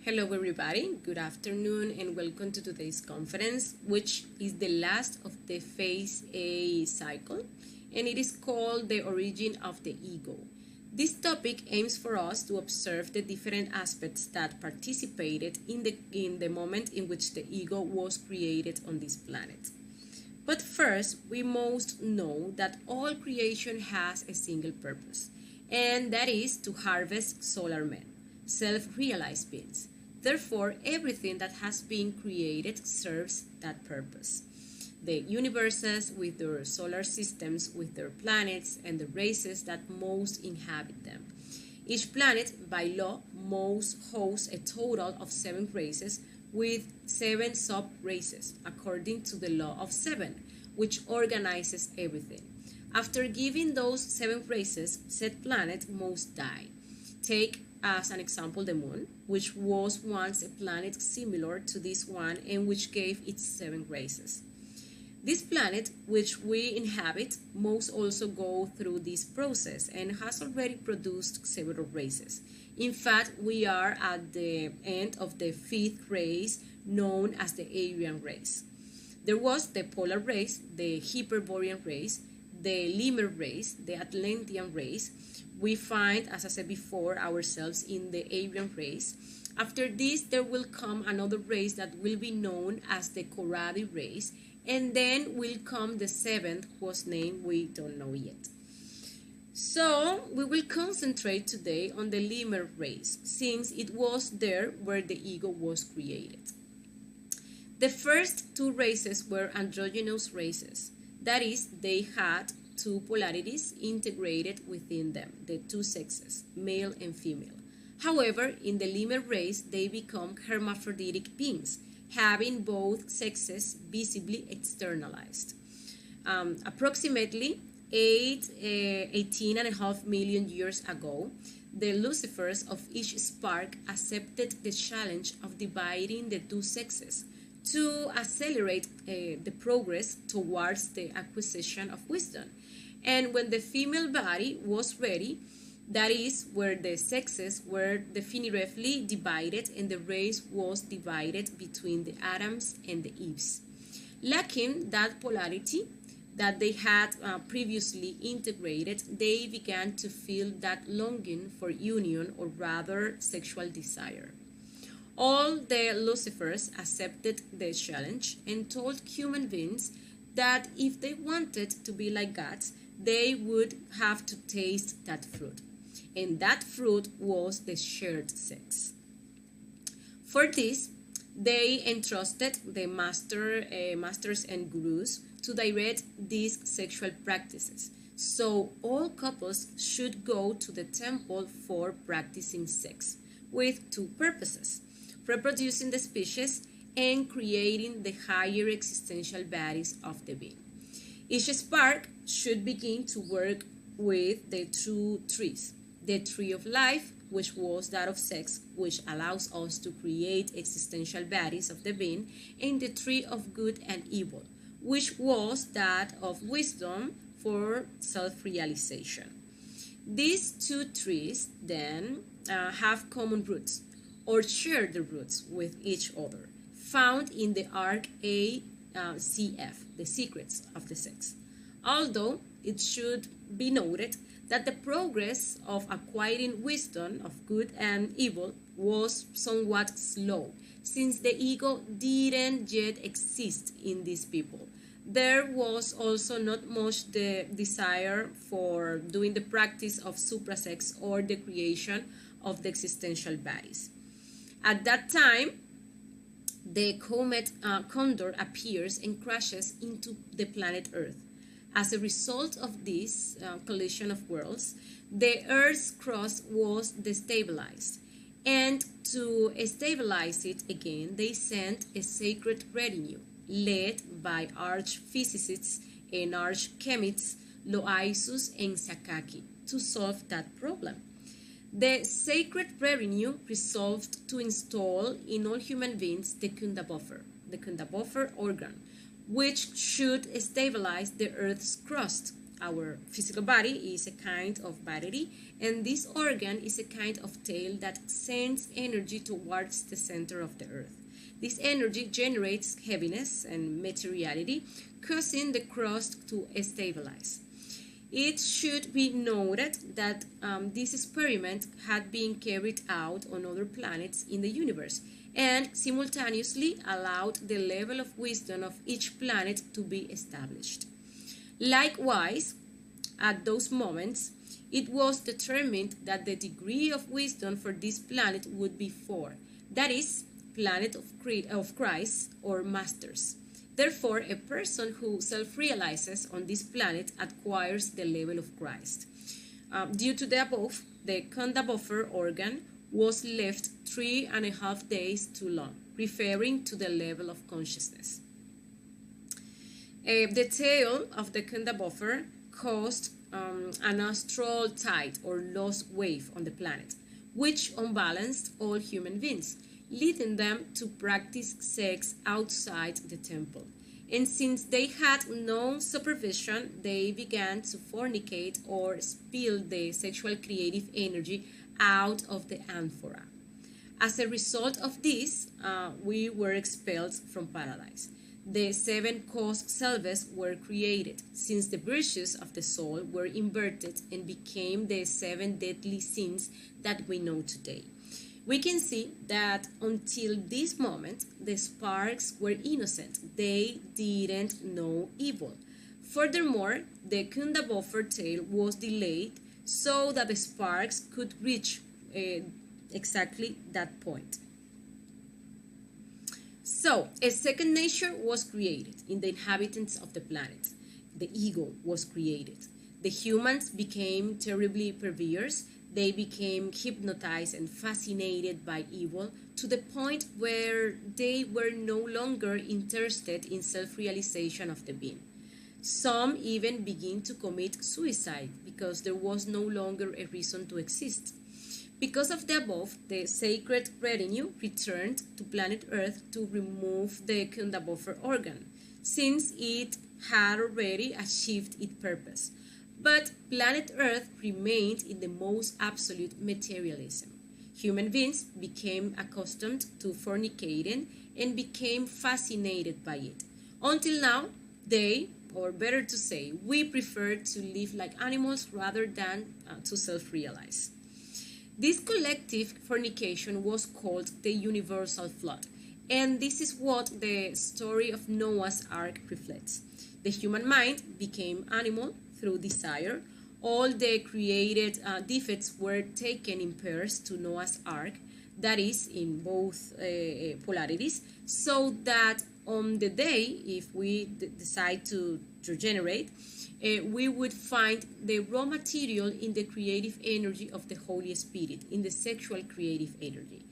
Hello everybody, good afternoon and welcome to today's conference, which is the last of the Phase A cycle, and it is called The Origin of the Ego. This topic aims for us to observe the different aspects that participated in the moment in which the ego was created on this planet. But first, we must know that all creation has a single purpose, and that is to harvest solar men, self-realized beings. Therefore, everything that has been created serves that purpose. The universes with their solar systems, with their planets, and the races that most inhabit them. Each planet, by law, must host a total of 7 races with 7 sub-races, according to the law of 7, which organizes everything. After giving those 7 races, said planet must die. Take as an example the moon, which was once a planet similar to this one and which gave its 7 races. This planet, which we inhabit, must also go through this process and has already produced several races. In fact, we are at the end of the 5th race, known as the Aryan race. There was the polar race, the Hyperborean race, the Lemur race, the Atlantean race. We find, as I said before, ourselves in the Aryan race. After this, there will come another race that will be known as the Corradi race, and then will come the 7th, whose name we don't know yet. So, we will concentrate today on the Lemur race, since it was there where the ego was created. The first 2 races were androgynous races. That is, they had 2 polarities integrated within them, the 2 sexes, male and female. However, in the Lemur race, they become hermaphroditic beings, having both sexes visibly externalized. Approximately 18.5 million years ago, the Lucifers of each spark accepted the challenge of dividing the 2 sexes to accelerate the progress towards the acquisition of wisdom. And when the female body was ready, that is where the sexes were definitively divided and the race was divided between the Adams and the Eves. Lacking that polarity that they had previously integrated, they began to feel that longing for union, or rather sexual desire. All the Lucifers accepted the challenge and told human beings that if they wanted to be like gods, they would have to taste that fruit. And that fruit was the shared sex. For this, they entrusted the masters and gurus to direct these sexual practices. So all couples should go to the temple for practicing sex, with 2 purposes: reproducing the species and creating the higher existential bodies of the being. Each spark should begin to work with the 2 trees. The tree of life, which was that of sex, which allows us to create existential bodies of the being, and the tree of good and evil, which was that of wisdom for self-realization. These 2 trees then have common roots, or share the roots with each other, found in the arc ACF, the secrets of the sex. Although it should be noted that the progress of acquiring wisdom of good and evil was somewhat slow, since the ego didn't yet exist in these people. There was also not much the desire for doing the practice of suprasex or the creation of the existential bodies. At that time, the comet Condor appears and crashes into the planet Earth. As a result of this collision of worlds, the Earth's crust was destabilized, and to stabilize it again, they sent a sacred retinue led by arch-physicists and arch-chemists Loaizus and Sakaki to solve that problem. The sacred retinue resolved to install in all human beings the Kunda buffer organ, which should stabilize the Earth's crust, our physical body is a kind of battery, and this organ is a kind of tail that sends energy towards the center of the earth. This energy generates heaviness and materiality, causing the crust to stabilize. It should be noted that this experiment had been carried out on other planets in the universe and simultaneously allowed the level of wisdom of each planet to be established. Likewise, at those moments, it was determined that the degree of wisdom for this planet would be 4, that is, planet of Christ or masters. Therefore, a person who self-realizes on this planet acquires the level of Christ. Due to the above, the Kunda buffer organ was left 3.5 days too long, referring to the level of consciousness. The tail of the Kunda buffer caused an astral tide or lost wave on the planet, which unbalanced all human beings, leading them to practice sex outside the temple. And since they had no supervision, they began to fornicate or spill the sexual creative energy out of the amphora. As a result of this, we were expelled from paradise. The 7 cause selves were created, since the virtues of the soul were inverted and became the 7 deadly sins that we know today. We can see that until this moment, the sparks were innocent. They didn't know evil. Furthermore, the Kunda buffer tail was delayed so that the sparks could reach exactly that point. So, a second nature was created in the inhabitants of the planet. The ego was created. The humans became terribly perverse. They became hypnotized and fascinated by evil to the point where they were no longer interested in self-realization of the being. Some even begin to commit suicide because there was no longer a reason to exist. Because of the above, the sacred retinue returned to planet Earth to remove the Kunda buffer organ, since it had already achieved its purpose. But planet Earth remained in the most absolute materialism. Human beings became accustomed to fornicating and became fascinated by it. Until now, they, or better to say, we prefer to live like animals rather than to self-realize. This collective fornication was called the universal flood, and this is what the story of Noah's Ark reflects. The human mind became animal through desire. All the created defects were taken in pairs to Noah's Ark, that is, in both polarities, so that on the day, if we decide to regenerate, we would find the raw material in the creative energy of the Holy Spirit, in the sexual creative energy.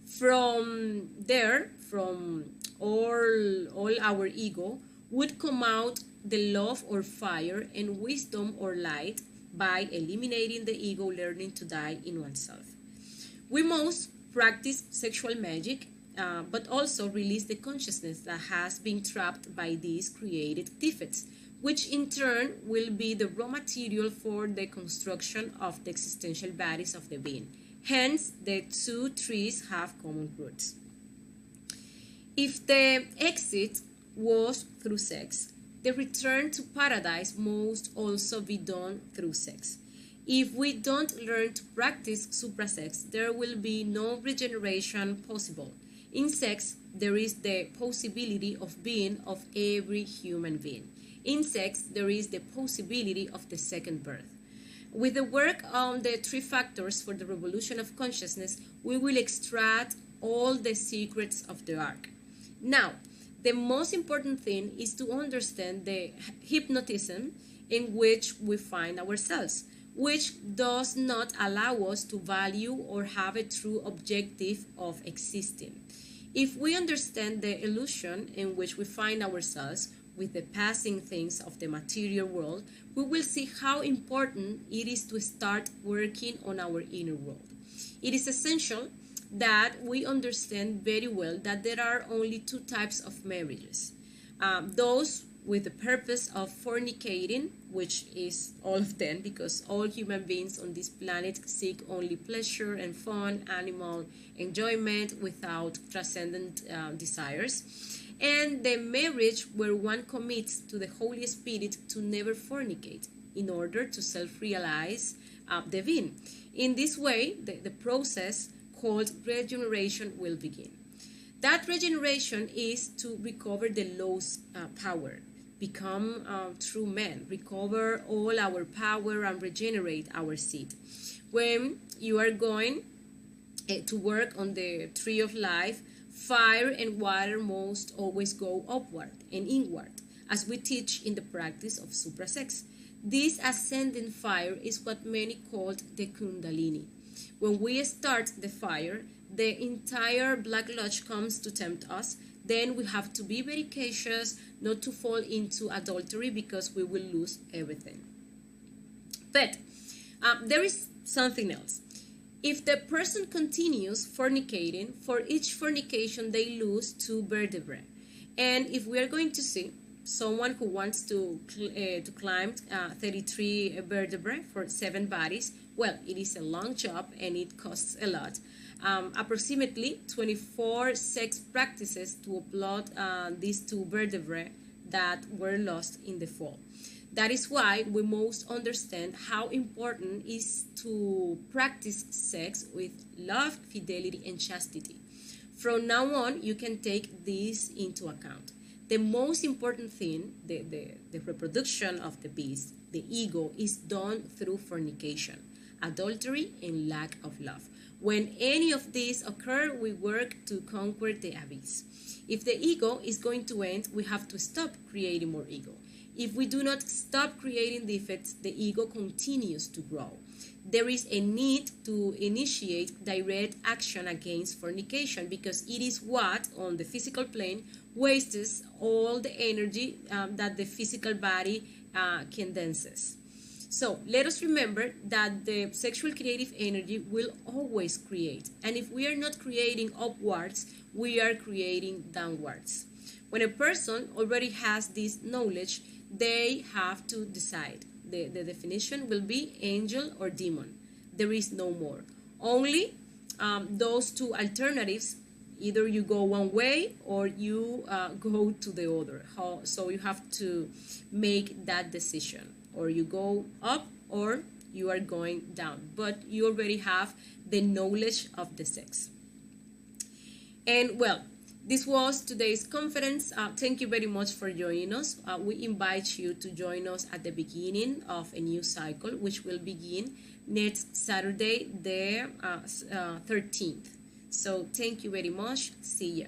From there, from all our ego, would come out the love or fire and wisdom or light by eliminating the ego, learning to die in oneself. We must practice sexual magic, but also release the consciousness that has been trapped by these created defects, which in turn will be the raw material for the construction of the existential bodies of the being. Hence, the 2 trees have common roots. If the exit was through sex, the return to paradise must also be done through sex. If we don't learn to practice suprasex, there will be no regeneration possible. In sex, there is the possibility of being of every human being. In sex, there is the possibility of the second birth. With the work on the 3 factors for the revolution of consciousness, we will extract all the secrets of the ark. Now, the most important thing is to understand the hypnotism in which we find ourselves, which does not allow us to value or have a true objective of existing. If we understand the illusion in which we find ourselves with the passing things of the material world, we will see how important it is to start working on our inner world. It is essential that we understand very well that there are only 2 types of marriages. Those with the purpose of fornicating, which is all of them, because all human beings on this planet seek only pleasure and fun, animal enjoyment without transcendent desires. And the marriage where one commits to the Holy Spirit to never fornicate in order to self-realize the being. In this way, the process called regeneration will begin. That regeneration is to recover the lost power, become true men, recover all our power and regenerate our seed. When you are going to work on the tree of life, fire and water must always go upward and inward, as we teach in the practice of suprasex. This ascending fire is what many called the Kundalini. When we start the fire, the entire Black Lodge comes to tempt us. Then we have to be very cautious not to fall into adultery, because we will lose everything. But there is something else. If the person continues fornicating, for each fornication they lose 2 vertebrae. And if we are going to see someone who wants to climb 33 vertebrae for 7 bodies, well, it is a long job and it costs a lot. Approximately 24 sex practices to upload these 2 vertebrae that were lost in the fall. That is why we must understand how important it is to practice sex with love, fidelity, and chastity. From now on, you can take this into account. The most important thing, the reproduction of the beast, the ego, is done through fornication, adultery, and lack of love. When any of these occur, we work to conquer the abyss. If the ego is going to end, we have to stop creating more ego. If we do not stop creating defects, the ego continues to grow. There is a need to initiate direct action against fornication, because it is what, on the physical plane, wastes all the energy that the physical body condenses. So let us remember that the sexual creative energy will always create. And if we are not creating upwards, we are creating downwards. When a person already has this knowledge, they have to decide. The definition will be angel or demon. There is no more. Only those 2 alternatives. Either you go one way or you go to the other. So you have to make that decision. Or you go up or you are going down. But you already have the knowledge of the sex. And well, this was today's conference. Thank you very much for joining us. We invite you to join us at the beginning of a new cycle, which will begin next Saturday, the 13th. So thank you very much. See ya.